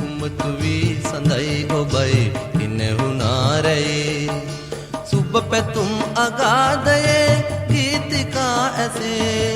උම්මතු වී සඳයි ඔබයි ඉනෙහුනාරයේ සුබ පැතුම් අගාධයේ ගීතිකා ඇසේ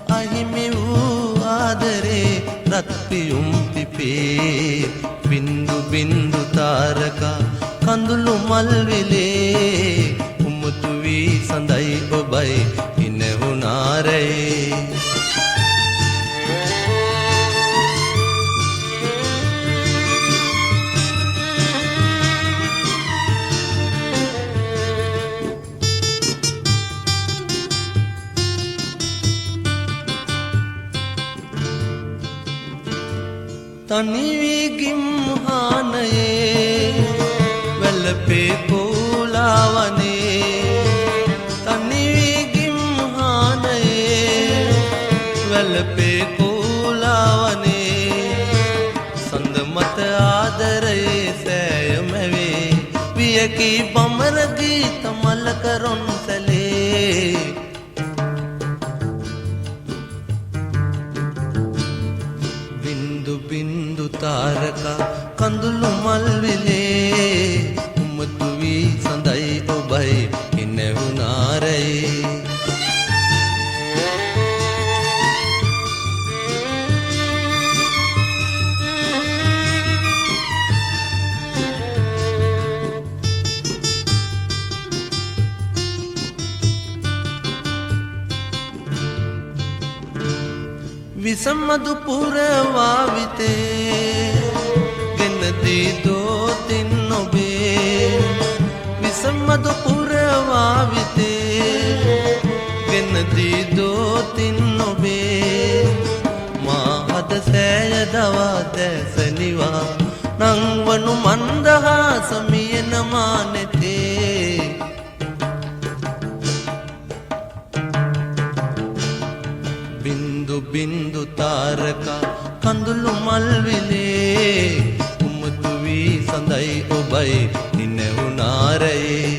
අහිමි වූ ආදරේ රත් පියුම් පිපේ බින්දු බින්දු තාරකා කඳුළු මල් විලේ උම්මතු වී සඳයි ඔබයි ඉනෙහුනාරයේ තනිවී ගිම්හානයේ වැළපේ කෝලාවනේ තනිවී ගිම්හානයේ වැළපේ කෝලාවනේ සඳ මත ආදරයේ සෑයමවේ වියකී බමර ගීත මලකරොන් සැලේ බින්දු තාරකා කඳුළු මල් විලේ උම්මතු වී සඳයි ඔබයි ඉනෙහුනාරයේ විසමදු පුරවාවිතේ ගෙනදී දෝතින් ඔබේ විසමදු පුරවාවිතේ ගෙනදී දෝතින් ඔබේ මා හද සෑය දවා දැසනිවා නංවනු මන්දහාස මියන මානෙතේ බින්දු තාරකා කඳුළු මල් විලේ උම්මතු වී සඳයි ඔබයි ඉනෙහුනාරයේ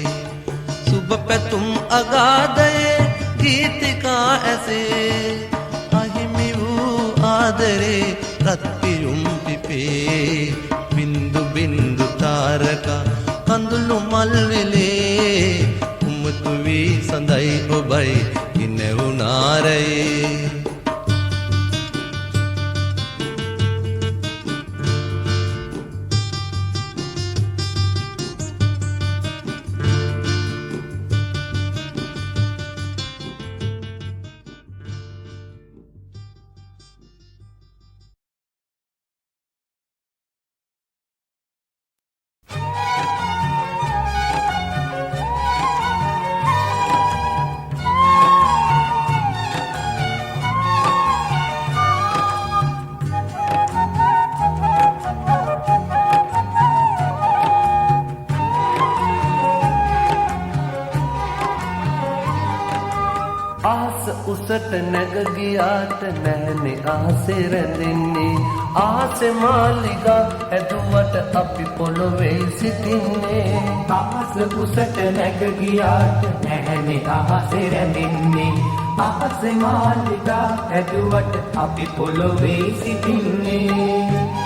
සුබ පැතුම් අගාධයේ ගීතිකා ඇසේ අහිමි වූ ආදරේ රත් පියුම් පිපේ බින්දු බින්දු තාරකා කඳුළු මල් විලේ උම්මතු වී සඳයි ඔබයි ඉනෙහුනාරයේ උසට නැග ගියාට නැහනේ ආසේ රැඳෙන්නේ ආසේ මාලිගා ඇදුවට අපි පොළොවේ සිටින්නේ ආස උසට නැග ගියාට නැහනේ ආසේ රැඳෙන්නේ ආසේ මාලිගා ඇදුවට අපි පොළොවේ සිටින්නේ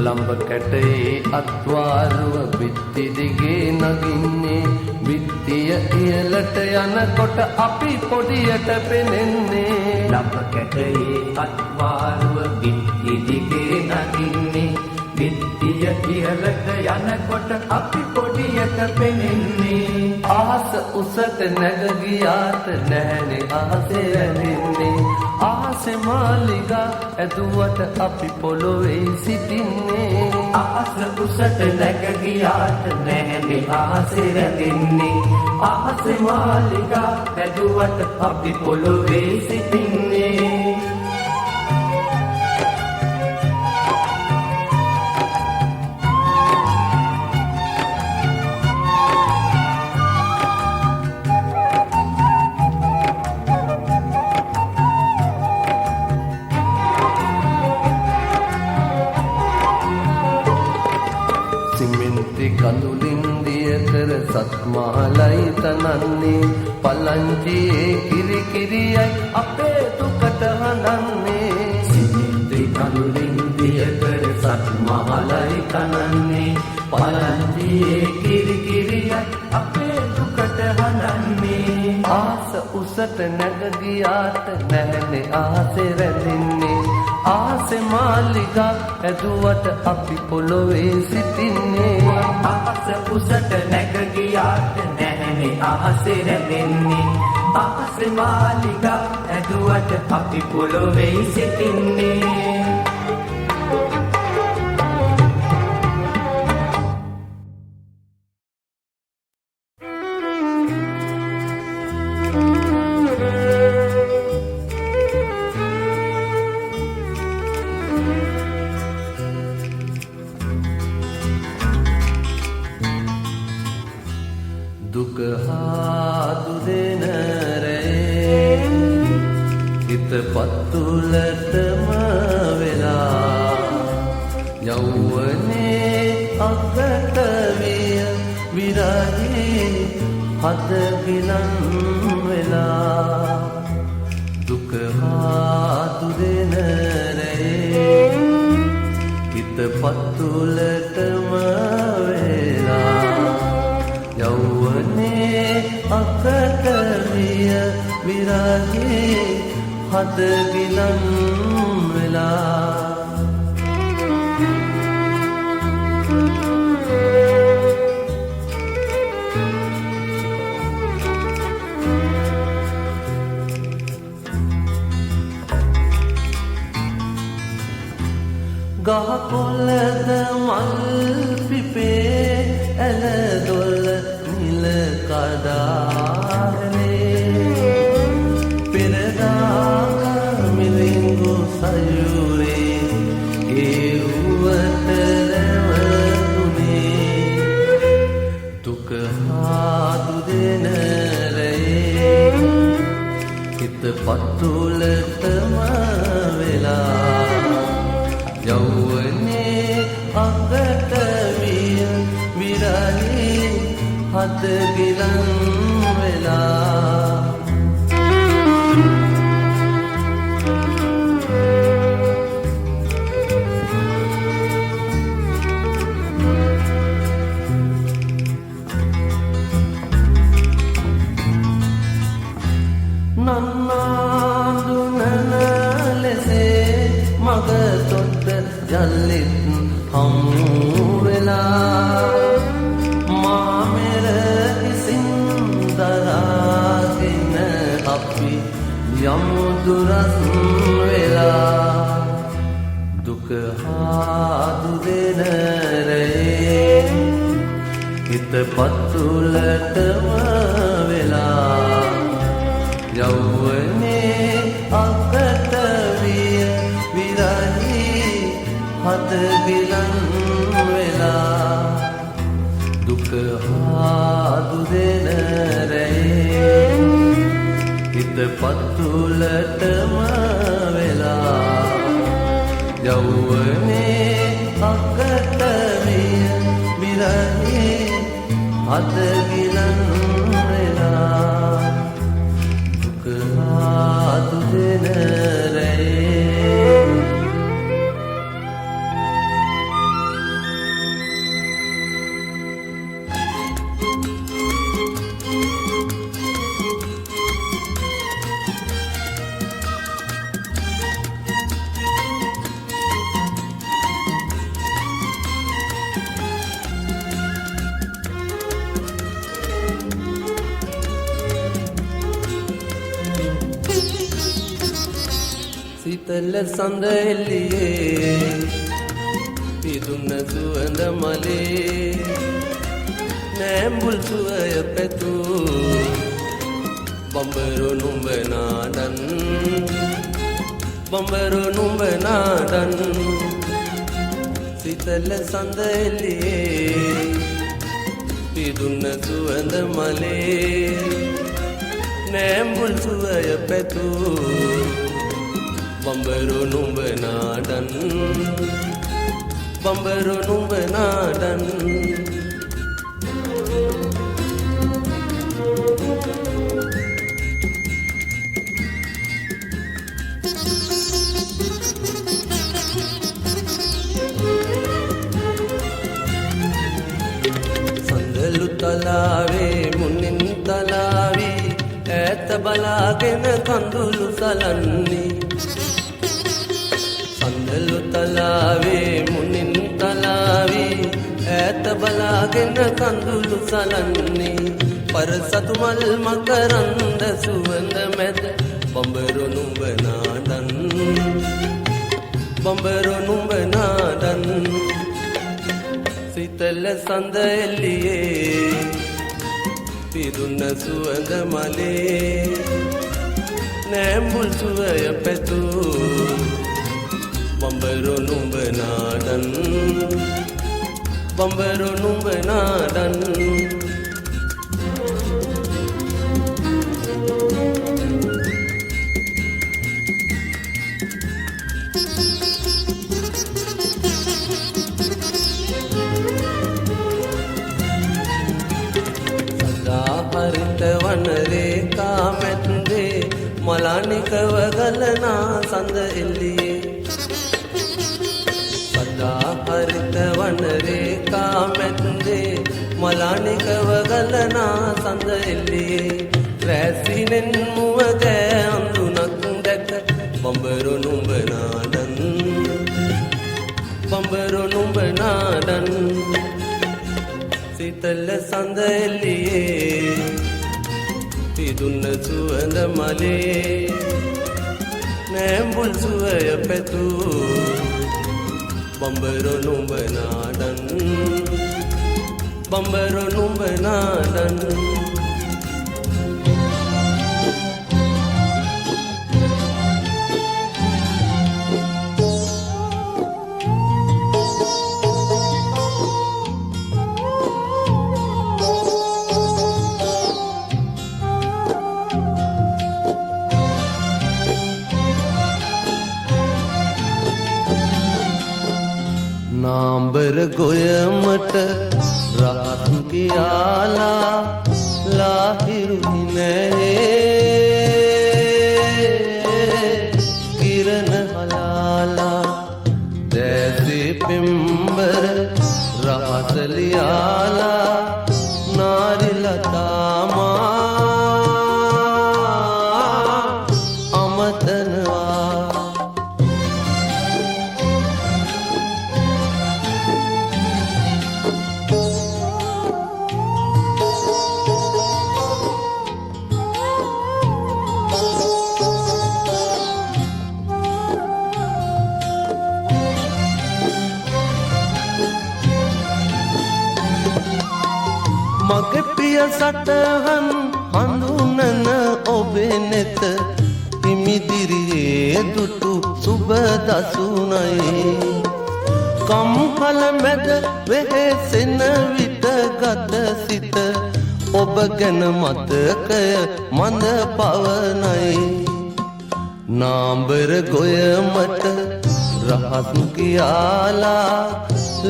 ලම්බ කැටේ අත්වාරුව බිත්ති දිගේ නගින්නේ බිත්තිය ඉහළට යනකොට අපි පොඩියට පෙනෙන්නේ ලම්බ කැටේ අත්වාරුව බිත්ති දිගේ නගින්නේ බිත්තිය ඉහළට යනකොට අපි පොඩියට පෙනෙන්නේ ආස උසට නැග ගියාට නැහනේ ආසේ රැඳෙන්නේ ආසේ මාලිගා ඇදුවට අපි පොළොවේ සිටින්නේ ආස උසට නැග ගියාට නැහනේ ආසේ රැඳෙන්නේ ආසේ මාලිගා ඇදුවට අපි පොළොවේ සිටින්නේ පලංචියේ කිරි කිරියයි අපේ දුකට හඳන්නේ සිනින්දි කඳුලින් දියකර සත් මහලයි කනන්නේ පලංචියේ කිරි කිරියයි අපේ දුකට හඳන්නේ ආස උසට නැග ගියාට නැහැනේ ආසේ රැඳෙන්නේ ආසේ මාලිගා ඇදුවට අපි පොළොවේ සිටින්නේ ආස උසට නැග ගියාට නැහැනේ ආසේ රැඳෙන්නේ ආසේ මාලිගා ඇදුවට අපි පොළොවේ සිටින්නේ දුක හාදුදෙන රැයේ හිත පත්තුලටම වෙලා යෞවනේ අගට විය විරහේ හද ගිලන් වෙලා දුක හාදුදෙන රැයේ හිත පත්තුලටම වෙලා යෞවනේ අකට විය විරහේ හද ගිලන් වෙලා ගහකොළද මල් පිපේ ඇලදොල නිල කඩාරනේ පෙරදාක මිලිඟු සයුරේ ඒරුවට රැවටුනේ දුක හාදුදෙන රැයේ හිත පත්තුලටම වෙලා යෞවනේ අගට විය විරහේ හද ගිලන් වෙලා නන්නාඳුනන ලෙසේ මග තොට යල්ලිත් හමු වෙලා මාමෙර ඉසින් දරාගෙන අපි යමු දුරස් වෙලා දුක හාදුදෙන රැයේ හිත පත්තුලටම වෙලා යෞවනේ අකට විය විරහේ හද ගිලන් වෙලා දුක හාදුදෙන රැයේ හිත පත්තුලටම වෙලා යෞවනේ අකට විය විරහේ හද ගිලන් වෙලා දුක හාදුදෙන රැයේ සිතල සඳ එල්ලියේ පිදුන්න සුවඳ මලේ නෑඹුල් සුවය පැතු බඹරු නුඹ නාදන් බඹරු නුඹ නාදන් සිතල සඳ එල්ලියේ පිදුන්න සුවඳ මලේ නෑඹුල් සුවය පැතු බඹරු නුඹ නාදන් බඹරු නුඹ නාදන් තලාවේ මුන්නින් තලාවි ඈත බලාගෙන කඳුළු සලන්නේ සඳලු තලාවේ මුන්නින් තලාවි ඈත බලාගෙන කඳුළු සලන්නේ පරසතු මල් මකරන්ද සුවඳ මැද බඹරු නුඹ නාඩන් බඹරු නුඹ නාඩන් සිතල සඳ එළියේ පිරුණ සුවඳ මලේ නෑඹුල් සුවය පැතු බඹරු නුඹ නාඩන් බඹරු නුඹ නාඩන් හරිත වන රේඛා මැද්දේ මලානිකව ගලනා සඳ එළියේ සදා හරිත වන රේඛා මැද්දේ මලානිකව ගලනා සඳ එළියේ රැසිනෙන් මුව ගෑ අඳුනක් දැක බඹරු නුඹ නාඩන් බඹරු නුඹ නාඩන් සිතල සඳ එළියේ පිදුන්න සුවඳ මලේ නෑඹුල් සුවය පැතු බඹරු නුඹ නාඩන් බඹරු නුඹ නාඩන් नांबर गोयमट रात कियाला लाहिरु हिने किरण हलाला जैसे पिंबर रासलियाला नारिलता अमतनवा මගේ පිය සටහන් හඳුනන ඔබේ නෙත හිමිදිරියේ දුටු සුබ දසුනයි කම්පල මැද වෙහෙසෙන විට ගත සිත ඔබ ගැන මතකය මඳ පවනයි නාඹර ගොයමට රහස් කියාලා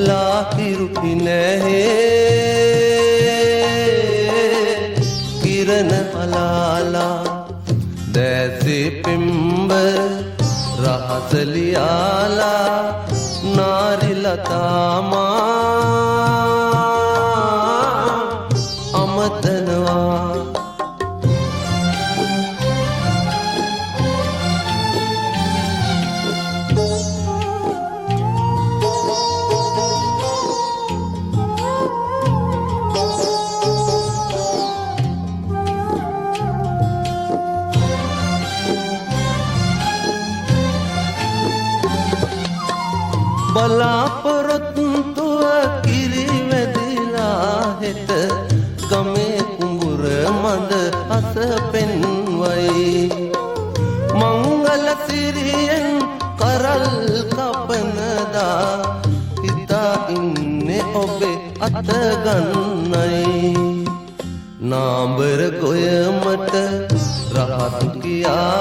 लाहिरु हिने किरण हलाला दैसे पिंबर रासलियाला नारिलता अमतनवा බලාපොරොත්තුව කිරිවැදිලා හෙට ගමේ කුඹුර මඳ අස පෙන්වයි මංගල සිරියෙන් කරල් කපනදා හිතා ඉන්නේ ඔබේ අත ගන්නයි නාඹර ගොයමට රහත් කියා